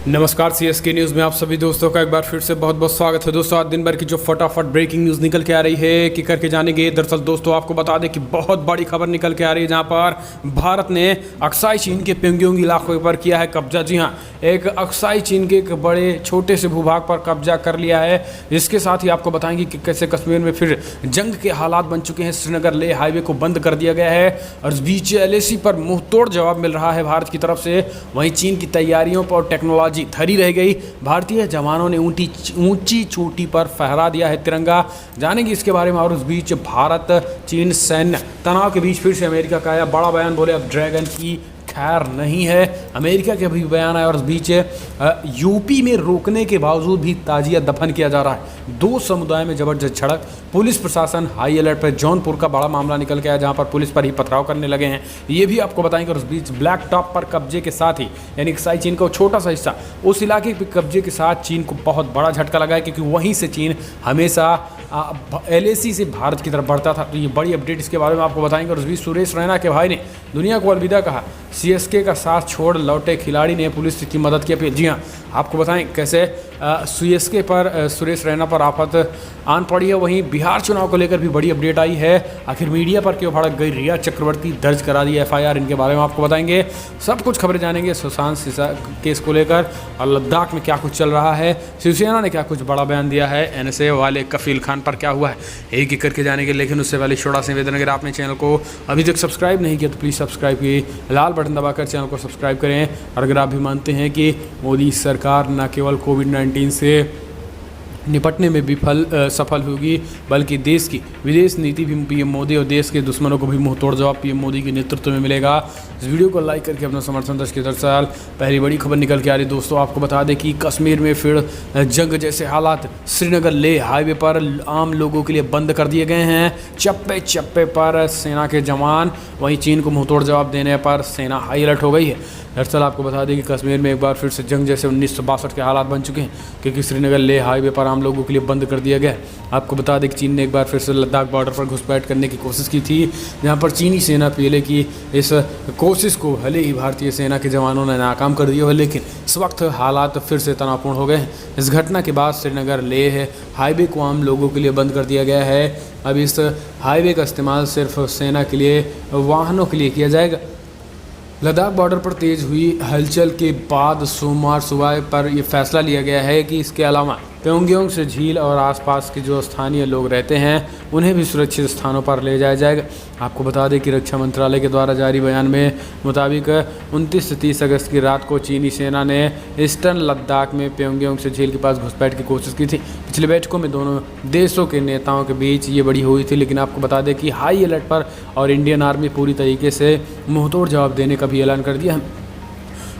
नमस्कार CSK news में आप सभी दोस्तों का एक बार फिर से बहुत बहुत स्वागत है। दोस्तों आज दिन भर की जो फटाफट ब्रेकिंग न्यूज़ निकल के आ रही है कि करके जानेंगे। दरअसल दोस्तों आपको बता दें कि बहुत बड़ी खबर निकल के आ रही है जहां पर भारत ने अक्साई चीन के प्योंगयांग इलाकों पर किया है कब्जा। जी हाँ, एक अक्साई चीन के एक बड़े छोटे से भूभाग पर कब्जा कर लिया है। इसके साथ ही आपको बताएंगे कि कैसे कश्मीर में फिर जंग के हालात बन चुके हैं। श्रीनगर लेह हाईवे को बंद कर दिया गया है और इस बीच LAC पर मुंहतोड़ जवाब मिल रहा है भारत की तरफ से। वहीं चीन की तैयारियों पर टेक्नोलॉजी धरी रह गई। भारतीय जवानों ने ऊंची चोटी पर फहरा दिया है तिरंगा। जानेंगे इसके बारे में। और उस बीच भारत चीन सैन्य तनाव के बीच फिर से अमेरिका का आया बड़ा बयान। बोले अब ड्रैगन की खैर नहीं है। अमेरिका के अभी बयान आया। और उस बीच यूपी में रोकने के बावजूद भी ताजिया दफन किया जा रहा है। दो समुदाय में जबरदस्त झड़प, पुलिस प्रशासन हाई अलर्ट पर। जौनपुर का बड़ा मामला निकल के आया जहां पर पुलिस पर ही पथराव करने लगे हैं, ये भी आपको बताएंगे। और उस बीच ब्लैक टॉप पर कब्जे के साथ ही यानी अक्साई चीन का छोटा सा हिस्सा उस इलाके के कब्जे के साथ चीन को बहुत बड़ा झटका लगा है, क्योंकि वहीं से चीन हमेशा LAC से भारत की तरफ बढ़ता था। तो ये बड़ी अपडेट इसके बारे में आपको बताएंगे। और उस बीच सुरेश रैना के भाई ने दुनिया को अलविदा कहा। CSK का साथ छोड़ लौटे खिलाड़ी ने पुलिस की मदद की अपील। जी हाँ, आपको बताएं कैसे CSK पर सुरेश रैना पर आफत आन पड़ी है। वहीं बिहार चुनाव को लेकर भी बड़ी अपडेट आई है। आखिर मीडिया पर क्यों भड़क गई रिया चक्रवर्ती, दर्ज करा दी FIR, इनके बारे में आपको बताएंगे। सब कुछ खबरें जानेंगे सुशांत केस को लेकर और लद्दाख में क्या कुछ चल रहा है। शिवसेना ने क्या कुछ बड़ा बयान दिया है। NSA वाले कफील खान पर क्या हुआ है, एक एक करके जानेंगे। लेकिन उससे पहले छोटा सा निवेदन, अगर आपने चैनल को अभी तक सब्सक्राइब नहीं किया तो प्लीज़ सब्सक्राइब की लाल बटन दबाकर चैनल को सब्सक्राइब करें। और अगर आप भी मानते हैं कि मोदी सरकार न केवल कोविड-19 से निपटने में भी सफल होगी, बल्कि देश की विदेश नीति भी PM मोदी और देश के दुश्मनों को भी मुंहतोड़ जवाब PM मोदी के नेतृत्व में मिलेगा। इस वीडियो को लाइक करके अपना समर्थन दर्ज कीजिए। दरअसल पहली बड़ी खबर निकल के आ रही दोस्तों, आपको बता दें कि कश्मीर में फिर जंग जैसे हालात। श्रीनगर लेह हाईवे पर आम लोगों के लिए बंद कर दिए गए हैं। चप्पे चप्पे पर सेना के जवान। वहीं चीन को मुंहतोड़ जवाब देने पर सेना हाई अलर्ट हो गई है। दरअसल आपको बता दें कि कश्मीर में एक बार फिर से जंग जैसे 1962 के हालात बन चुके हैं, क्योंकि श्रीनगर लेह हाईवे पर आम लोगों के लिए बंद कर दिया गया है। आपको बता दें कि चीन ने एक बार फिर से लद्दाख बॉर्डर पर घुसपैठ करने की कोशिश की थी, जहां पर चीनी सेना पहले की इस कोशिश को भले ही भारतीय सेना के जवानों ने नाकाम कर दिया हो, लेकिन इस वक्त हालात फिर से तनावपूर्ण हो गए हैं। इस घटना के बाद श्रीनगर लेह हाईवे को आम लोगों के लिए बंद कर दिया गया है। अब इस हाईवे का इस्तेमाल सिर्फ सेना के लिए, वाहनों के लिए किया जाएगा। लद्दाख बॉर्डर पर तेज़ हुई हलचल के बाद सोमवार सुबह पर यह फैसला लिया गया है कि इसके अलावा प्योंगयांग से झील और आसपास के जो स्थानीय लोग रहते हैं उन्हें भी सुरक्षित स्थानों पर ले जाया जाएगा। आपको बता दें कि रक्षा मंत्रालय के द्वारा जारी बयान में मुताबिक 29 से 30 अगस्त की रात को चीनी सेना ने ईस्टर्न लद्दाख में प्योंगयांग से झील के पास घुसपैठ की कोशिश की थी। पिछले बैठकों में दोनों देशों के नेताओं के बीच ये बड़ी हुई थी, लेकिन आपको बता दें कि हाई अलर्ट पर और इंडियन आर्मी पूरी तरीके से मुंहतोड़ जवाब देने का भी ऐलान कर दिया।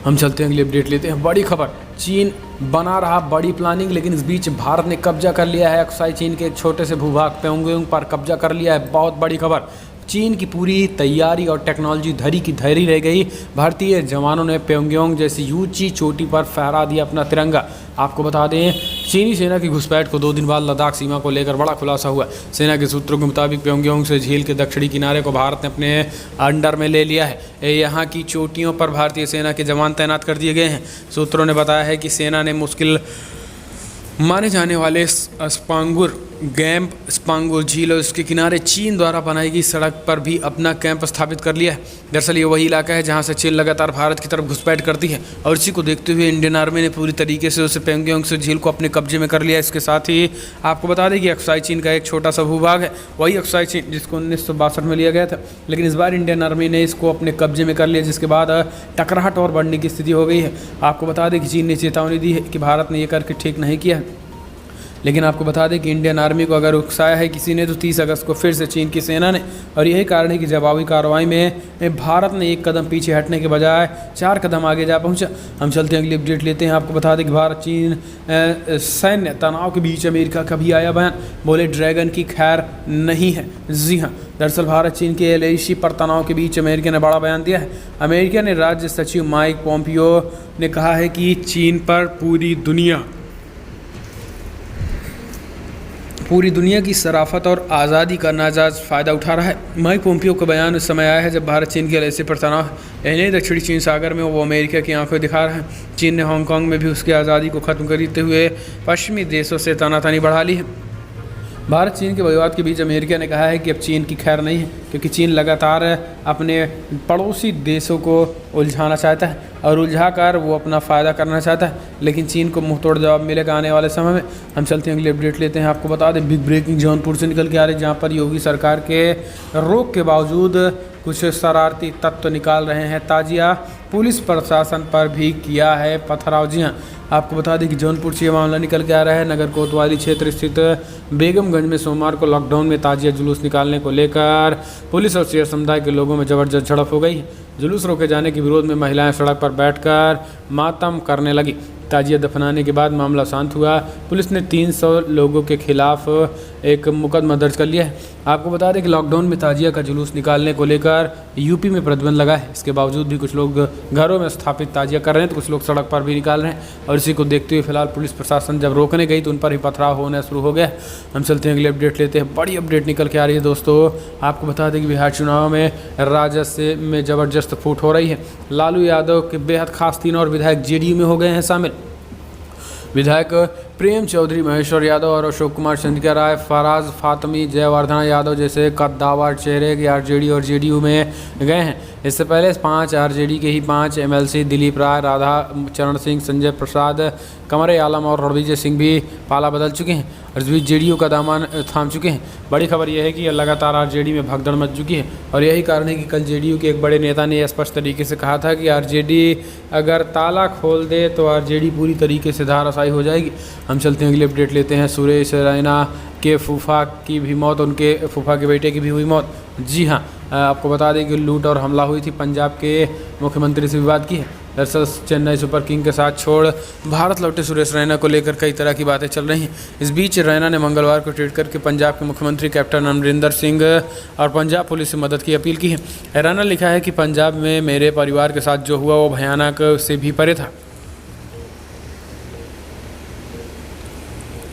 हम चलते हैं अगली अपडेट लेते हैं। बड़ी खबर, चीन बना रहा बड़ी प्लानिंग, लेकिन इस बीच भारत ने कब्जा कर लिया है अक्साई चीन के एक छोटे से भूभाग प्योंगयांग पर कब्जा कर लिया है। बहुत बड़ी खबर, चीन की पूरी तैयारी और टेक्नोलॉजी धरी की धरी रह गई। भारतीय जवानों ने प्योंगयांग जैसी ऊंची चोटी पर फहरा दिया अपना तिरंगा। आपको बता दें चीनी सेना की घुसपैठ को 2 दिन बाद लद्दाख सीमा को लेकर बड़ा खुलासा हुआ। सेना के सूत्रों के मुताबिक प्योंगयांग से झील के दक्षिणी किनारे को भारत ने अपने अंडर में ले लिया है। यहाँ की चोटियों पर भारतीय सेना के जवान तैनात कर दिए गए हैं। सूत्रों ने बताया है कि सेना ने मुश्किल माने जाने वाले स्पांगुर झील और उसके किनारे चीन द्वारा बनाई गई सड़क पर भी अपना कैंप स्थापित कर लिया है। दरअसल ये वही इलाका है जहां से चीन लगातार भारत की तरफ घुसपैठ करती है, और इसी को देखते हुए इंडियन आर्मी ने पूरी तरीके से उसे प्योंगयांग से झील को अपने कब्जे में कर लिया। इसके साथ ही आपको बता दें कि अक्साई चीन का एक छोटा सा भूभाग है, वही अक्साई चीन जिसको 1962 में लिया गया था, लेकिन इस बार इंडियन आर्मी ने इसको अपने कब्जे में कर लिया, जिसके बाद टकराहट और बढ़ने की स्थिति हो गई है। आपको बता दें कि चीन ने चेतावनी दी है कि भारत ने यह करके ठीक नहीं किया है, लेकिन आपको बता दें कि इंडियन आर्मी को अगर उकसाया है किसी ने तो 30 अगस्त को फिर से चीन की सेना ने, और यही कारण है कि जवाबी कार्रवाई में भारत ने 1 कदम पीछे हटने के बजाय 4 कदम आगे जा पहुंचा। हम चलते हैं अगली अपडेट लेते हैं। आपको बता दें कि भारत चीन सैन्य तनाव के बीच अमेरिका का भी आया बयान। बोले ड्रैगन की खैर नहीं है। जी हाँ, दरअसल भारत चीन के LAC पर तनाव के बीच अमेरिका ने बड़ा बयान दिया है। अमेरिका ने राज्य सचिव माइक पोम्पियो ने कहा है कि चीन पर पूरी दुनिया पूरी दुनिया की शराफत और आज़ादी का नाजायज़ फ़ायदा उठा रहा है। माइक पोम्पियो का बयान उस समय आया है जब भारत चीन के ऐसे पर तनाव है। यही दक्षिणी चीन सागर में वो अमेरिका की आंखें दिखा रहा है। चीन ने हांगकांग में भी उसकी आज़ादी को ख़त्म करते हुए पश्चिमी देशों से तानातानी बढ़ा ली है। भारत चीन के विवाद के बीच अमेरिका ने कहा है कि अब चीन की खैर नहीं है, क्योंकि चीन लगातार अपने पड़ोसी देशों को उलझाना चाहता है और उलझाकर वो अपना फ़ायदा करना चाहता है, लेकिन चीन को मुंहतोड़ जवाब मिलेगा आने वाले समय में। हम चलते हैं अगली अपडेट लेते हैं। आपको बता दें, बिग ब्रेकिंग जौनपुर से निकल के आ रही, जहाँ पर योगी सरकार के रोक के बावजूद कुछ शरारती तत्व निकाल रहे हैं ताजिया। पुलिस प्रशासन पर भी किया है पथराव। जी हाँ, आपको बता दें कि जौनपुर से ये मामला निकल के आ रहा है। नगर कोतवाली क्षेत्र स्थित बेगमगंज में सोमवार को लॉकडाउन में ताजिया जुलूस निकालने को लेकर पुलिस और शेर समुदाय के लोगों में जबरदस्त झड़प हो गई। जुलूस रोके जाने के विरोध में महिलाएं सड़क पर बैठकर मातम करने लगी। ताजिया दफनाने के बाद मामला शांत हुआ। पुलिस ने 300 लोगों के खिलाफ एक मुकदमा दर्ज कर लिया है। आपको बता दें कि लॉकडाउन में ताजिया का जुलूस निकालने को लेकर यूपी में प्रतिबंध लगा है। इसके बावजूद भी कुछ लोग घरों में स्थापित ताजिया कर रहे हैं, तो कुछ लोग सड़क पर भी निकाल रहे हैं। और इसी को देखते हुए फिलहाल पुलिस प्रशासन जब रोकने गई तो उन पर ही पथराव होना शुरू हो गया। हम चलते हैं अगली अपडेट लेते हैं। बड़ी अपडेट निकल के आ रही है दोस्तों। आपको बता दें कि बिहार चुनाव में राजस्व में ज़बरदस्त फूट हो रही है। लालू यादव के बेहद खास 3 और विधायक जेडीयू में हो गए हैं शामिल। विधायक प्रेम चौधरी, महेश्वर यादव और अशोक कुमार सिंधिया राय, फराज फातमी, जयवर्धना यादव जैसे कद्दावर चेहरे के आरजेडी और जेडीयू में गए हैं। इससे पहले 5 आरजेडी के ही 5 एमएलसी दिलीप राय, राधा चरण सिंह, संजय प्रसाद, कमरे आलम और रणविजय सिंह भी पाला बदल चुके हैं और इस बीच जेडीयू का दामन थाम चुके हैं। बड़ी खबर यह है कि लगातार आरजेडी में भगदड़ मच चुकी है और यही कारण है कि कल जेडीयू के एक बड़े नेता ने स्पष्ट तरीके से कहा था कि आरजेडी अगर ताला खोल दे तो आरजेडी पूरी तरीके से धाराशायी हो जाएगी। हम चलते हैं अगली अपडेट लेते हैं। सुरेश रैना के फूफा की भी मौत, उनके फूफा के बेटे की भी हुई मौत। जी हाँ, आपको बता दें कि लूट और हमला हुई थी। पंजाब के मुख्यमंत्री से विवाद की है। दरअसल चेन्नई सुपर किंग के साथ छोड़ भारत लौटे सुरेश रैना को लेकर कई तरह की बातें चल रही हैं। इस बीच रैना ने मंगलवार को ट्वीट करके पंजाब के मुख्यमंत्री कैप्टन अमरिंदर सिंह और पंजाब पुलिस से मदद की अपील की है। रैना ने लिखा है कि पंजाब में मेरे परिवार के साथ जो हुआ वो भयानक से भी परे था।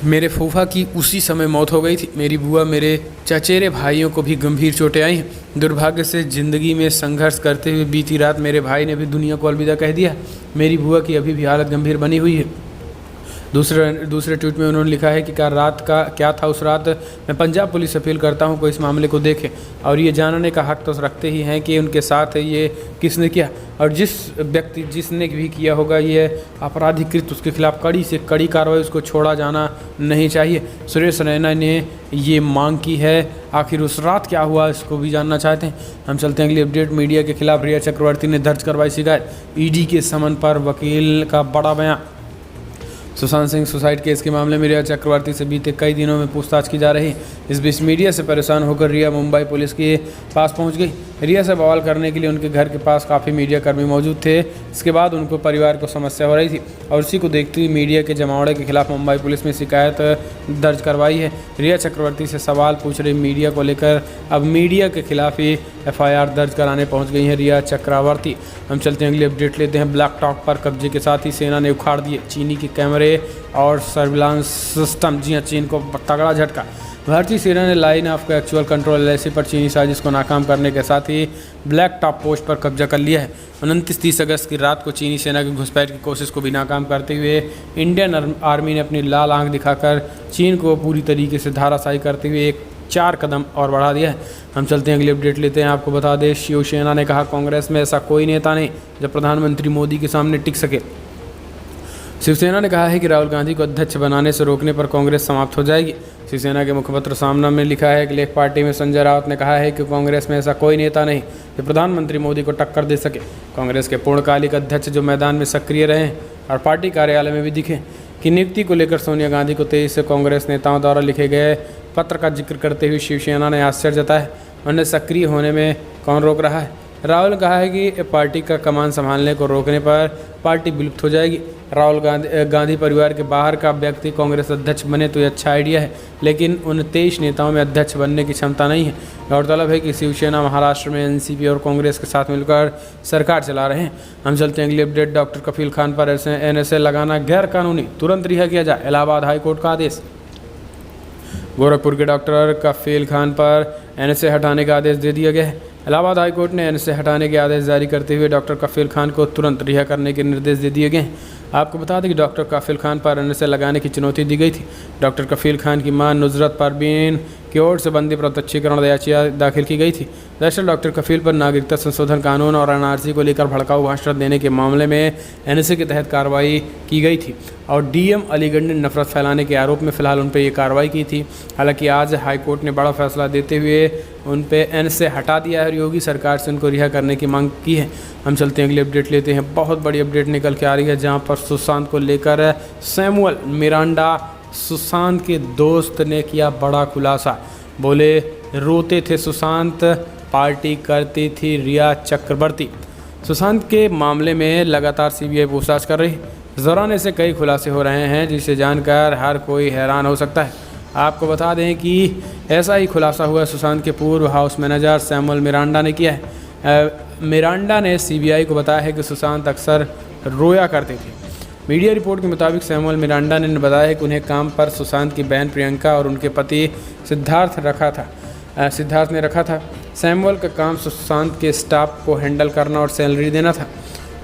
मेरे फूफा की उसी समय मौत हो गई थी। मेरी बुआ, मेरे चचेरे भाइयों को भी गंभीर चोटें आई हैं। दुर्भाग्य से ज़िंदगी में संघर्ष करते हुए बीती रात मेरे भाई ने भी दुनिया को अलविदा कह दिया। मेरी बुआ की अभी भी हालत गंभीर बनी हुई है। दूसरे ट्वीट में उन्होंने लिखा है कि क्या था उस रात। मैं पंजाब पुलिस से अपील करता हूं कि इस मामले को देखें और ये जानने का हक तो रखते ही हैं कि उनके साथ ये किसने किया और जिसने भी किया होगा ये अपराधीकृत, उसके खिलाफ कड़ी से कड़ी कार्रवाई, उसको छोड़ा जाना नहीं चाहिए। सुरेश रैना ने ये मांग की है। आखिर उस रात क्या हुआ इसको भी जानना चाहते हैं। हम चलते हैं अगली अपडेट। मीडिया के खिलाफ रिया चक्रवर्ती ने दर्ज करवाई शिकायत। ईडी के समन पर वकील का बड़ा बयान। सुशांत सिंह सुसाइड केस के मामले में रिया चक्रवर्ती से बीते कई दिनों में पूछताछ की जा रही है। इस बीच मीडिया से परेशान होकर रिया मुंबई पुलिस के पास पहुंच गई। रिया से बवाल करने के लिए उनके घर के पास काफ़ी मीडिया कर्मी मौजूद थे। इसके बाद उनको परिवार को समस्या हो रही थी और उसी को देखते हुए मीडिया के जमावड़े के खिलाफ मुंबई पुलिस में शिकायत दर्ज करवाई है। रिया चक्रवर्ती से सवाल पूछ रही मीडिया को लेकर अब मीडिया के खिलाफ ही FIR दर्ज कराने पहुँच गई है रिया चक्रवर्ती। हम चलते हैं अगली अपडेट लेते हैं। ब्लैक टॉक पर कब्जे के साथ ही सेना ने उखाड़ दिए चीनी के कैमरे और सर्विलांस सिस्टम। जी हाँ, चीन को तगड़ा झटका। भारतीय सेना ने line of actual control LAC पर चीनी साजिश को नाकाम करने के साथ ही ब्लैक टॉप पोस्ट पर कब्जा कर लिया है। 29-30 अगस्त की रात को चीनी सेना की घुसपैठ की कोशिश को भी नाकाम करते हुए इंडियन आर्मी ने अपनी लाल आंख दिखाकर चीन को पूरी तरीके से धाराशायी करते हुए 4 कदम और बढ़ा दिया है। हम चलते हैं अगली अपडेट लेते हैं। आपको बता दें, शिवसेना ने कहा कांग्रेस में ऐसा कोई नेता नहीं जो प्रधानमंत्री मोदी के सामने टिक सके। शिवसेना ने कहा है कि राहुल गांधी को अध्यक्ष बनाने से रोकने पर कांग्रेस समाप्त हो जाएगी। शिवसेना के मुखपत्र सामना में लिखा है कि लेख पार्टी में संजय राउत ने कहा है कि कांग्रेस में ऐसा कोई नेता नहीं जो प्रधानमंत्री मोदी को टक्कर दे सके। कांग्रेस के पूर्णकालिक अध्यक्ष जो मैदान में सक्रिय रहे और पार्टी कार्यालय में भी दिखे की नियुक्ति को लेकर सोनिया गांधी को 23 कांग्रेस नेताओं द्वारा लिखे गए पत्र का जिक्र करते हुए शिवसेना ने आश्चर्य जताया। उन्हें सक्रिय होने में कौन रोक रहा है। राहुल ने कहा है कि पार्टी का कमान संभालने को रोकने पर पार्टी विलुप्त हो जाएगी। राहुल गांधी परिवार के बाहर का व्यक्ति कांग्रेस अध्यक्ष बने तो ये अच्छा आइडिया है, लेकिन उन 23 नेताओं में अध्यक्ष बनने की क्षमता नहीं है। गौरतलब है कि शिवसेना महाराष्ट्र में NCP और कांग्रेस के साथ मिलकर सरकार चला रहे हैं। हम चलते हैं अगली अपडेट। डॉक्टर कफील खान पर NSA लगाना गैर कानूनी, तुरंत रिहा किया जाए, इलाहाबाद हाईकोर्ट का आदेश। गोरखपुर के डॉक्टर कफील खान पर एनएसए हटाने का आदेश दे दिया गया है। इलाहाबाद हाईकोर्ट ने एनएसए हटाने के आदेश जारी करते हुए डॉक्टर कफील खान को तुरंत रिहा करने के निर्देश दे दिए गए हैं। आपको बता दें कि डॉक्टर कफील खान पर एनएसए लगाने की चुनौती दी गई थी। डॉक्टर कफील खान की मां नुजरत परवीन की ओर से बंदी प्रत्यक्षीकरण याचिका दाखिल की गई थी। दरअसल डॉक्टर कफील पर नागरिकता संशोधन कानून और एनआरसी को लेकर भड़काऊ भाषण देने के मामले में एनएसए के तहत कार्रवाई की गई थी और डीएम अलीगढ़ ने नफरत फैलाने के आरोप में फ़िलहाल उन पर ये कार्रवाई की थी। हालांकि आज हाईकोर्ट ने बड़ा फैसला देते हुए उन पर एनएसए हटा दिया है और योगी सरकार से उनको रिहा करने की मांग की है। हम चलते हैं अगली अपडेट लेते हैं। बहुत बड़ी अपडेट निकल के आ रही है जहां पर सुशांत को लेकर सैमुअल मिरांडा सुशांत के दोस्त ने किया बड़ा खुलासा। बोले रोते थे सुशांत, पार्टी करती थी रिया चक्रवर्ती। सुशांत के मामले में लगातार सीबीआई पूछताछ कर रही है। इस दौरान ऐसे कई खुलासे हो रहे हैं जिसे जानकर हर कोई हैरान हो सकता है। आपको बता दें कि ऐसा ही खुलासा हुआ सुशांत के पूर्व हाउस मैनेजर सैमुअल मिरांडा ने किया है। मिरांडा ने सीबीआई को बताया है कि सुशांत अक्सर रोया करते थे। मीडिया रिपोर्ट के मुताबिक सैमुअल मिरांडा ने बताया कि उन्हें काम पर सुशांत की बहन प्रियंका और उनके पति सिद्धार्थ ने रखा था। सैमुअल का काम सुशांत के स्टाफ को हैंडल करना और सैलरी देना था।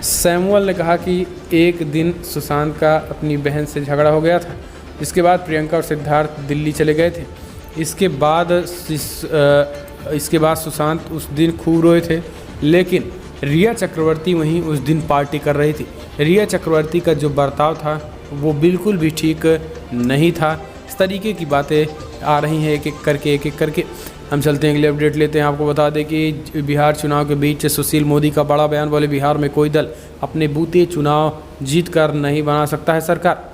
सैमुअल ने कहा कि एक दिन सुशांत का अपनी बहन से झगड़ा हो गया था, जिसके बाद प्रियंका और सिद्धार्थ दिल्ली चले गए थे। इसके बाद सुशांत उस दिन खूब रोए थे, लेकिन रिया चक्रवर्ती वहीं उस दिन पार्टी कर रही थी। रिया चक्रवर्ती का जो बर्ताव था वो बिल्कुल भी ठीक नहीं था। इस तरीके की बातें आ रही हैं एक एक करके। हम चलते हैं अगले अपडेट लेते हैं। आपको बता दें कि बिहार चुनाव के बीच सुशील मोदी का बड़ा बयान। बोले बिहार में कोई दल अपने बूते चुनाव जीत कर नहीं बना सकता है सरकार।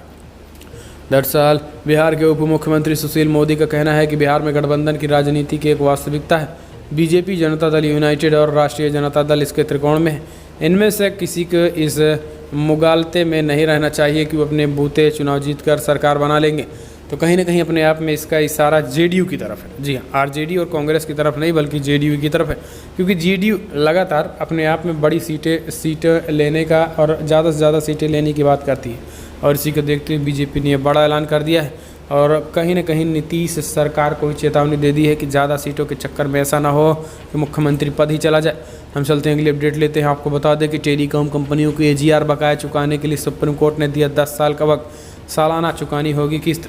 दरअसल बिहार के उप मुख्यमंत्री सुशील मोदी का कहना है कि बिहार में गठबंधन की राजनीति की एक वास्तविकता है। बीजेपी, जनता दल यूनाइटेड और राष्ट्रीय जनता दल इसके त्रिकोण में है। इनमें से किसी को इस मुगालते में नहीं रहना चाहिए कि वो अपने बूते चुनाव जीतकर सरकार बना लेंगे। तो कहीं ना कहीं अपने आप में इसका इशारा जेडीयू की तरफ है। जी हाँ, आरजेडी और कांग्रेस की तरफ नहीं बल्कि जेडीयू की तरफ है, क्योंकि जेडीयू लगातार अपने आप में बड़ी सीटें लेने का और ज़्यादा से ज़्यादा सीटें लेने की बात करती है। और इसी को देखते हुए बीजेपी ने बड़ा ऐलान कर दिया है और कहीं ना कहीं नीतीश सरकार को चेतावनी दे दी है कि ज़्यादा सीटों के चक्कर में ऐसा ना हो कि मुख्यमंत्री पद ही चला जाए। हम चलते हैं अगली अपडेट लेते हैं। आपको बता दें कि टेलीकॉम कंपनियों को एजीआर बकाया चुकाने के लिए सुप्रीम कोर्ट ने दिया 10 साल का वक्त। सालाना चुकानी होगी किस्त।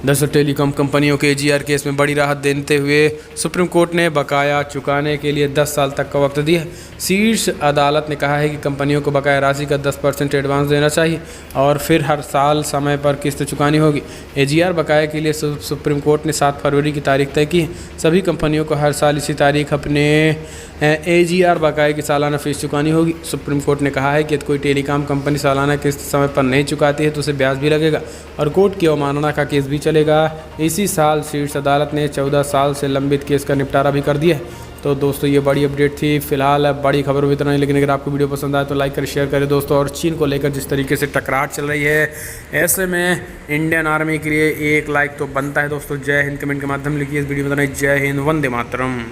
दरअसल टेलीकॉम कंपनियों के एजीआर केस में बड़ी राहत देते हुए सुप्रीम कोर्ट ने बकाया चुकाने के लिए 10 साल तक का वक्त दिया है। शीर्ष अदालत ने कहा है कि कंपनियों को बकाया राशि का 10% एडवांस देना चाहिए और फिर हर साल समय पर किस्त चुकानी होगी। एजीआर बकाया के लिए सुप्रीम कोर्ट ने 7 फरवरी की तारीख तय की है। सभी कंपनियों को हर साल इसी तारीख अपने एजीआर बकाये की सालाना फीस चुकानी होगी। सुप्रीम कोर्ट ने कहा है कि यदि कोई टेलीकॉम कंपनी सालाना किस्त समय पर नहीं चुकाती है तो उसे ब्याज भी लगेगा और कोर्ट की अवमानना का केस भी चलेगा। इसी साल शीर्ष अदालत ने 14 साल से लंबित केस का निपटारा भी कर दिया है। तो दोस्तों ये बड़ी अपडेट थी। फिलहाल बड़ी खबर भी इतना ही, लेकिन अगर आपको वीडियो पसंद आए तो लाइक करें, शेयर करें दोस्तों। और चीन को लेकर जिस तरीके से टकरार चल रही है, ऐसे में इंडियन आर्मी के लिए एक लाइक तो बनता है दोस्तों। जय हिंद कमेंट के माध्यम लिखिए। इस वीडियो में बताना। जय हिंद, वंदे मातरम।